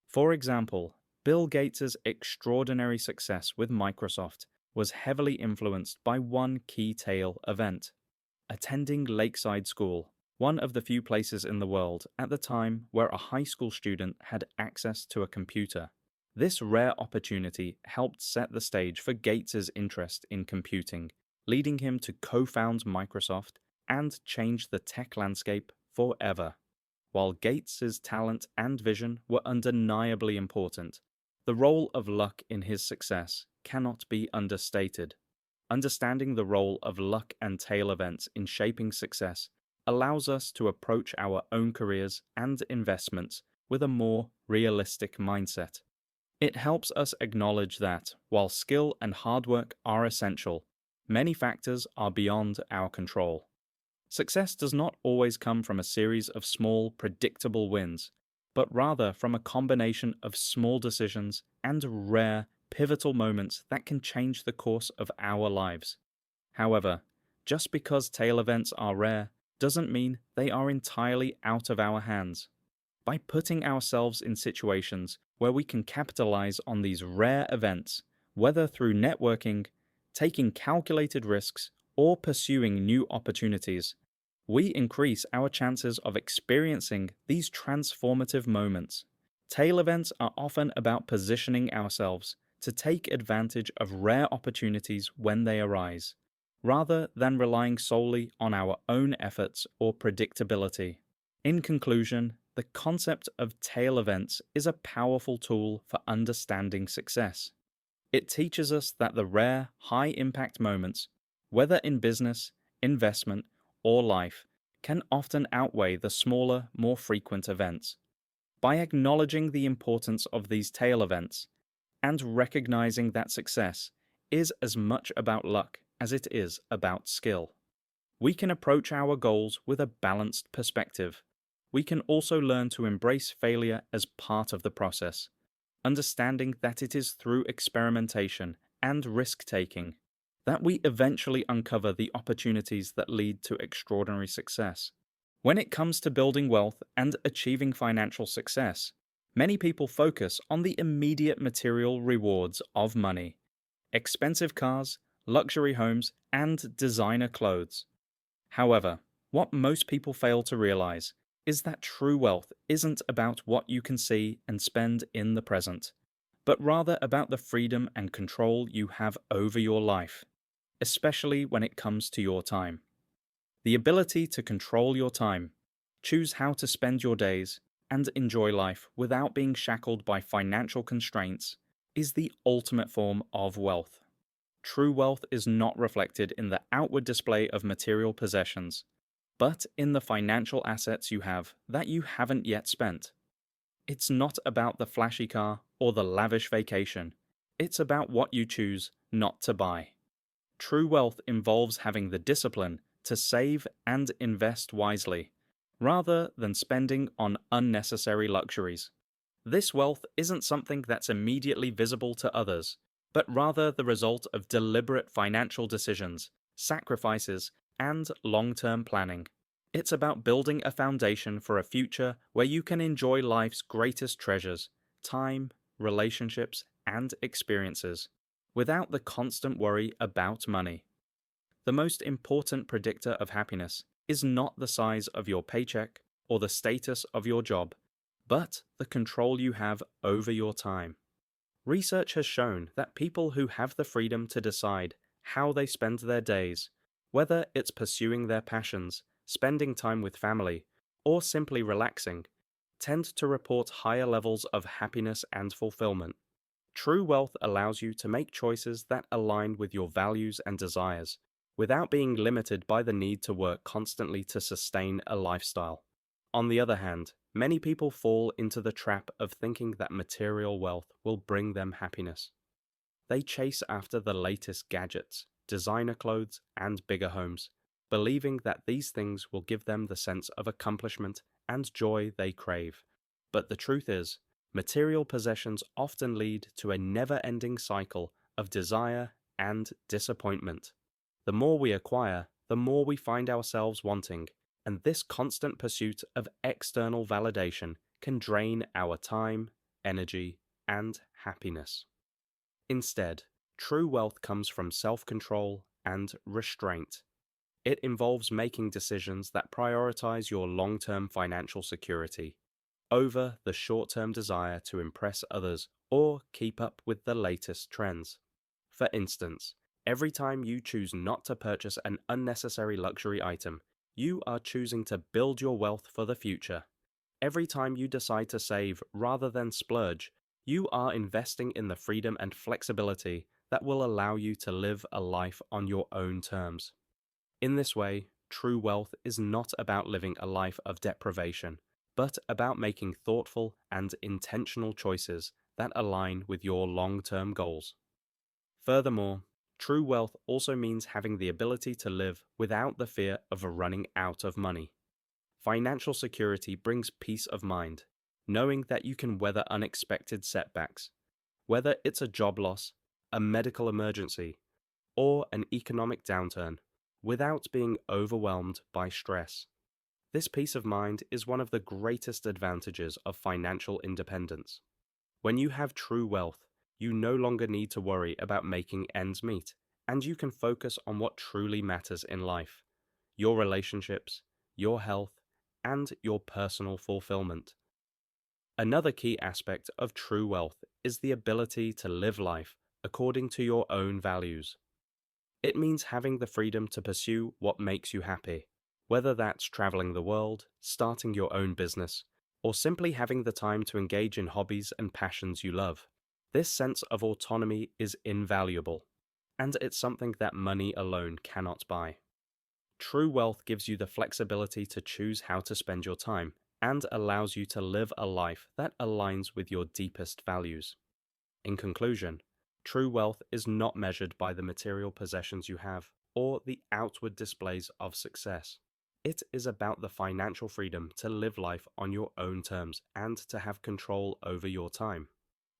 For example, Bill Gates' extraordinary success with Microsoft was heavily influenced by one key tail event: attending Lakeside School, one of the few places in the world at the time where a high school student had access to a computer. This rare opportunity helped set the stage for Gates' interest in computing, leading him to co-found Microsoft and change the tech landscape forever. While Gates' talent and vision were undeniably important, the role of luck in his success cannot be understated. Understanding the role of luck and tail events in shaping success allows us to approach our own careers and investments with a more realistic mindset. It helps us acknowledge that, while skill and hard work are essential, many factors are beyond our control. Success does not always come from a series of small, predictable wins, but rather from a combination of small decisions and rare, pivotal moments that can change the course of our lives. However, just because tail events are rare doesn't mean they are entirely out of our hands. By putting ourselves in situations where we can capitalize on these rare events, whether through networking, taking calculated risks, or pursuing new opportunities, we increase our chances of experiencing these transformative moments. Tail events are often about positioning ourselves to take advantage of rare opportunities when they arise, rather than relying solely on our own efforts or predictability. In conclusion, the concept of tail events is a powerful tool for understanding success. It teaches us that the rare, high-impact moments, whether in business, investment, or life, can often outweigh the smaller, more frequent events. By acknowledging the importance of these tail events, and recognizing that success is as much about luck as it is about skill, we can approach our goals with a balanced perspective. We can also learn to embrace failure as part of the process, understanding that it is through experimentation and risk-taking that we eventually uncover the opportunities that lead to extraordinary success. When it comes to building wealth and achieving financial success, many people focus on the immediate material rewards of money: expensive cars, luxury homes, and designer clothes. However, what most people fail to realize is that true wealth isn't about what you can see and spend in the present, but rather about the freedom and control you have over your life, especially when it comes to your time. The ability to control your time, choose how to spend your days, and enjoy life without being shackled by financial constraints is the ultimate form of wealth. True wealth is not reflected in the outward display of material possessions, but in the financial assets you have that you haven't yet spent. It's not about the flashy car or the lavish vacation. It's about what you choose not to buy. True wealth involves having the discipline to save and invest wisely, rather than spending on unnecessary luxuries. This wealth isn't something that's immediately visible to others, but rather the result of deliberate financial decisions, sacrifices, and long term planning. It's about building a foundation for a future where you can enjoy life's greatest treasures: time, relationships, and experiences, without the constant worry about money. The most important predictor of happiness is not the size of your paycheck or the status of your job, but the control you have over your time. Research has shown that people who have the freedom to decide how they spend their days, whether it's pursuing their passions, spending time with family, or simply relaxing, tend to report higher levels of happiness and fulfillment. True wealth allows you to make choices that align with your values and desires, without being limited by the need to work constantly to sustain a lifestyle. On the other hand, many people fall into the trap of thinking that material wealth will bring them happiness. They chase after the latest gadgets, designer clothes, and bigger homes, believing that these things will give them the sense of accomplishment and joy they crave. But the truth is, material possessions often lead to a never-ending cycle of desire and disappointment. The more we acquire, the more we find ourselves wanting, and this constant pursuit of external validation can drain our time, energy, and happiness. Instead, true wealth comes from self-control and restraint. It involves making decisions that prioritize your long-term financial security over the short-term desire to impress others or keep up with the latest trends. For instance, every time you choose not to purchase an unnecessary luxury item, you are choosing to build your wealth for the future. Every time you decide to save rather than splurge, you are investing in the freedom and flexibility that will allow you to live a life on your own terms. In this way, true wealth is not about living a life of deprivation, but about making thoughtful and intentional choices that align with your long-term goals. Furthermore, true wealth also means having the ability to live without the fear of running out of money. Financial security brings peace of mind, knowing that you can weather unexpected setbacks, whether it's a job loss, a medical emergency, or an economic downturn, without being overwhelmed by stress. This peace of mind is one of the greatest advantages of financial independence. When you have true wealth, you no longer need to worry about making ends meet, and you can focus on what truly matters in life: your relationships, your health, and your personal fulfillment. Another key aspect of true wealth is the ability to live life according to your own values. It means having the freedom to pursue what makes you happy, whether that's traveling the world, starting your own business, or simply having the time to engage in hobbies and passions you love. This sense of autonomy is invaluable, and it's something that money alone cannot buy. True wealth gives you the flexibility to choose how to spend your time and allows you to live a life that aligns with your deepest values. In conclusion, true wealth is not measured by the material possessions you have or the outward displays of success. It is about the financial freedom to live life on your own terms and to have control over your time.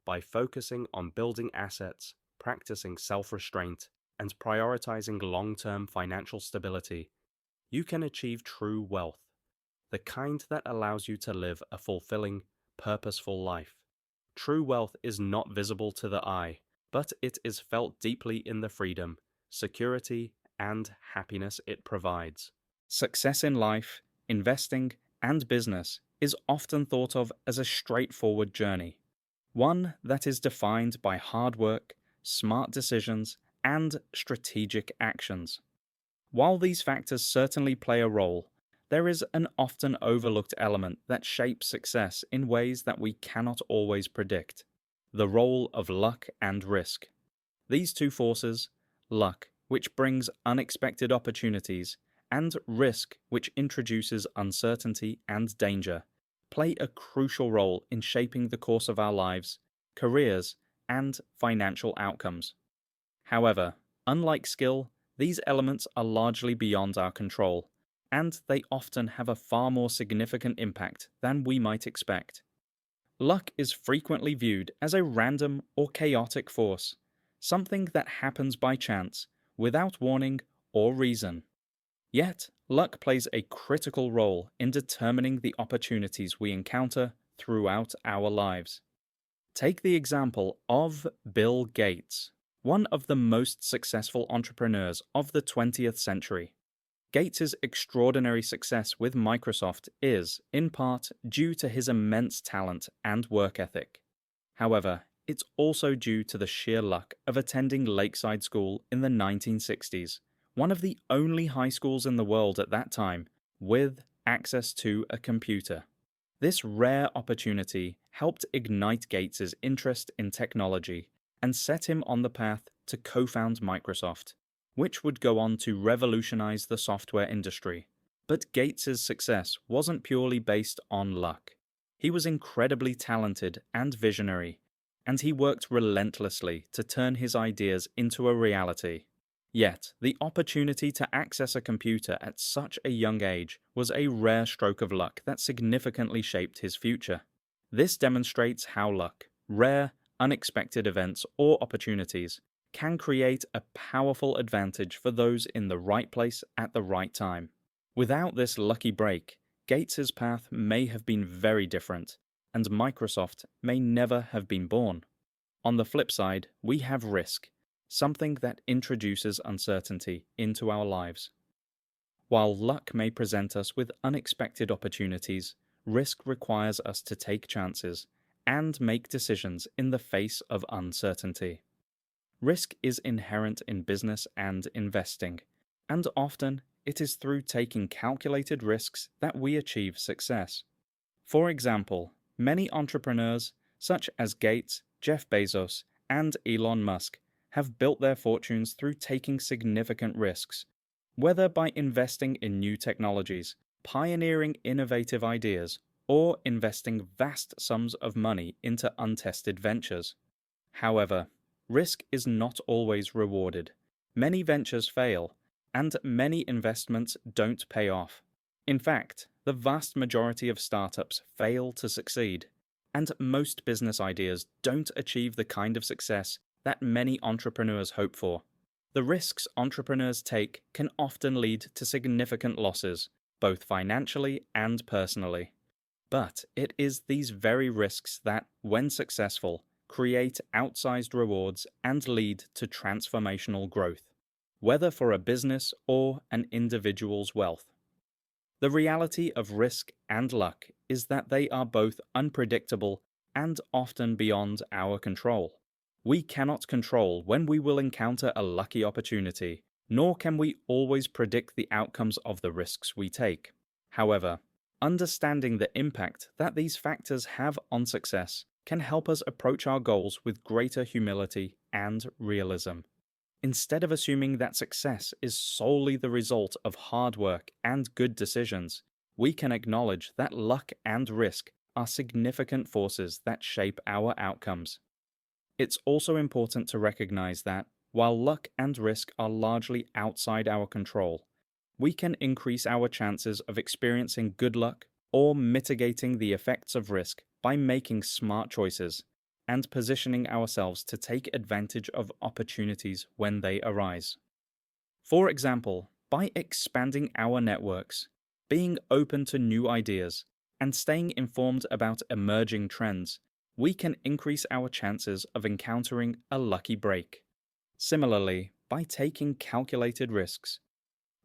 By focusing on building assets, practicing self-restraint, and prioritizing long-term financial stability, you can achieve true wealth, the kind that allows you to live a fulfilling, purposeful life. True wealth is not visible to the eye, but it is felt deeply in the freedom, security, and happiness it provides. Success in life, investing, and business is often thought of as a straightforward journey, one that is defined by hard work, smart decisions, and strategic actions. While these factors certainly play a role, there is an often overlooked element that shapes success in ways that we cannot always predict: the role of luck and risk. These two forces, luck, which brings unexpected opportunities, and risk, which introduces uncertainty and danger, play a crucial role in shaping the course of our lives, careers, and financial outcomes. However, unlike skill, these elements are largely beyond our control, and they often have a far more significant impact than we might expect. Luck is frequently viewed as a random or chaotic force, something that happens by chance, without warning or reason. Yet, luck plays a critical role in determining the opportunities we encounter throughout our lives. Take the example of Bill Gates, one of the most successful entrepreneurs of the 20th century. Gates' extraordinary success with Microsoft is, in part, due to his immense talent and work ethic. However, it's also due to the sheer luck of attending Lakeside School in the 1960s, one of the only high schools in the world at that time with access to a computer. This rare opportunity helped ignite Gates' interest in technology and set him on the path to co-found Microsoft, which would go on to revolutionize the software industry. But Gates' success wasn't purely based on luck. He was incredibly talented and visionary, and he worked relentlessly to turn his ideas into a reality. Yet, the opportunity to access a computer at such a young age was a rare stroke of luck that significantly shaped his future. This demonstrates how luck, rare, unexpected events or opportunities, can create a powerful advantage for those in the right place at the right time. Without this lucky break, Gates' path may have been very different, and Microsoft may never have been born. On the flip side, we have risk, something that introduces uncertainty into our lives. While luck may present us with unexpected opportunities, risk requires us to take chances and make decisions in the face of uncertainty. Risk is inherent in business and investing, and often it is through taking calculated risks that we achieve success. For example, many entrepreneurs, such as Gates, Jeff Bezos, and Elon Musk, have built their fortunes through taking significant risks, whether by investing in new technologies, pioneering innovative ideas, or investing vast sums of money into untested ventures. However, risk is not always rewarded. Many ventures fail, and many investments don't pay off. In fact, the vast majority of startups fail to succeed, and most business ideas don't achieve the kind of success that many entrepreneurs hope for. The risks entrepreneurs take can often lead to significant losses, both financially and personally. But it is these very risks that, when successful, create outsized rewards and lead to transformational growth, whether for a business or an individual's wealth. The reality of risk and luck is that they are both unpredictable and often beyond our control. We cannot control when we will encounter a lucky opportunity, nor can we always predict the outcomes of the risks we take. However, understanding the impact that these factors have on success can help us approach our goals with greater humility and realism. Instead of assuming that success is solely the result of hard work and good decisions, we can acknowledge that luck and risk are significant forces that shape our outcomes. It's also important to recognize that, while luck and risk are largely outside our control, we can increase our chances of experiencing good luck or mitigating the effects of risk by making smart choices and positioning ourselves to take advantage of opportunities when they arise. For example, by expanding our networks, being open to new ideas, and staying informed about emerging trends, we can increase our chances of encountering a lucky break. Similarly, by taking calculated risks,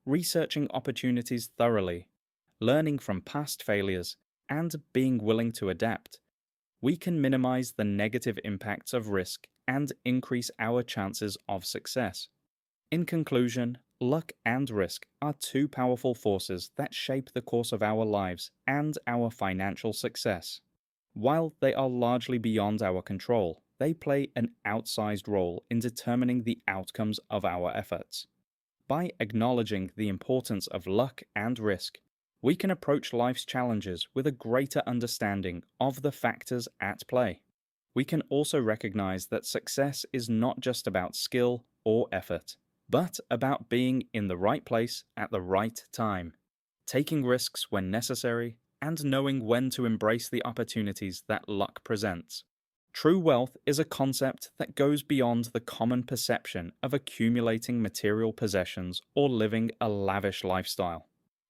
researching opportunities thoroughly, learning from past failures, and being willing to adapt, we can minimize the negative impacts of risk and increase our chances of success. In conclusion, luck and risk are two powerful forces that shape the course of our lives and our financial success. While they are largely beyond our control, they play an outsized role in determining the outcomes of our efforts. By acknowledging the importance of luck and risk, we can approach life's challenges with a greater understanding of the factors at play. We can also recognize that success is not just about skill or effort, but about being in the right place at the right time, taking risks when necessary, and knowing when to embrace the opportunities that luck presents. True wealth is a concept that goes beyond the common perception of accumulating material possessions or living a lavish lifestyle.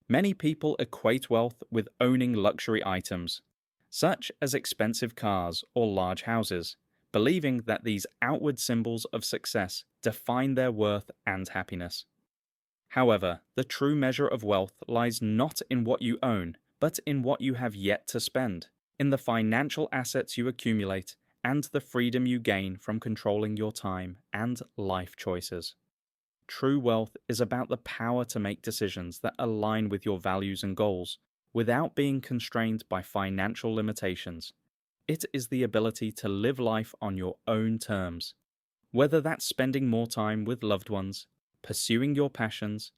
Many people equate wealth with owning luxury items, such as expensive cars or large houses, believing that these outward symbols of success define their worth and happiness. However, the true measure of wealth lies not in what you own, but in what you have yet to spend, in the financial assets you accumulate, and the freedom you gain from controlling your time and life choices. True wealth is about the power to make decisions that align with your values and goals, without being constrained by financial limitations. It is the ability to live life on your own terms, whether that's spending more time with loved ones, pursuing your passions,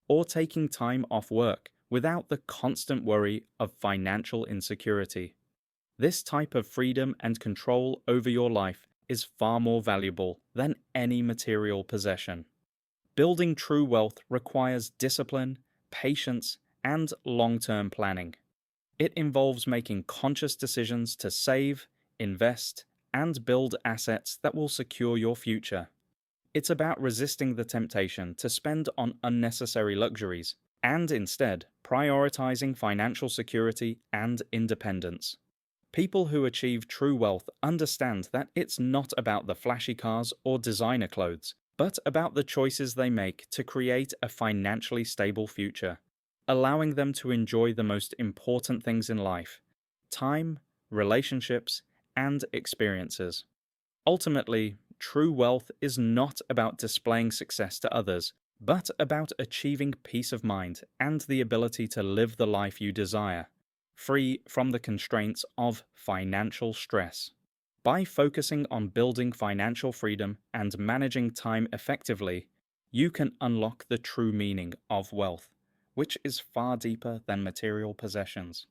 or taking time off work without the constant worry of financial insecurity. This type of freedom and control over your life is far more valuable than any material possession. Building true wealth requires discipline, patience, and long-term planning. It involves making conscious decisions to save, invest, and build assets that will secure your future. It's about resisting the temptation to spend on unnecessary luxuries and instead prioritizing financial security and independence. People who achieve true wealth understand that it's not about the flashy cars or designer clothes, but about the choices they make to create a financially stable future, allowing them to enjoy the most important things in life: time, relationships, and experiences. Ultimately, true wealth is not about displaying success to others, but about achieving peace of mind and the ability to live the life you desire, free from the constraints of financial stress. By focusing on building financial freedom and managing time effectively, you can unlock the true meaning of wealth, which is far deeper than material possessions.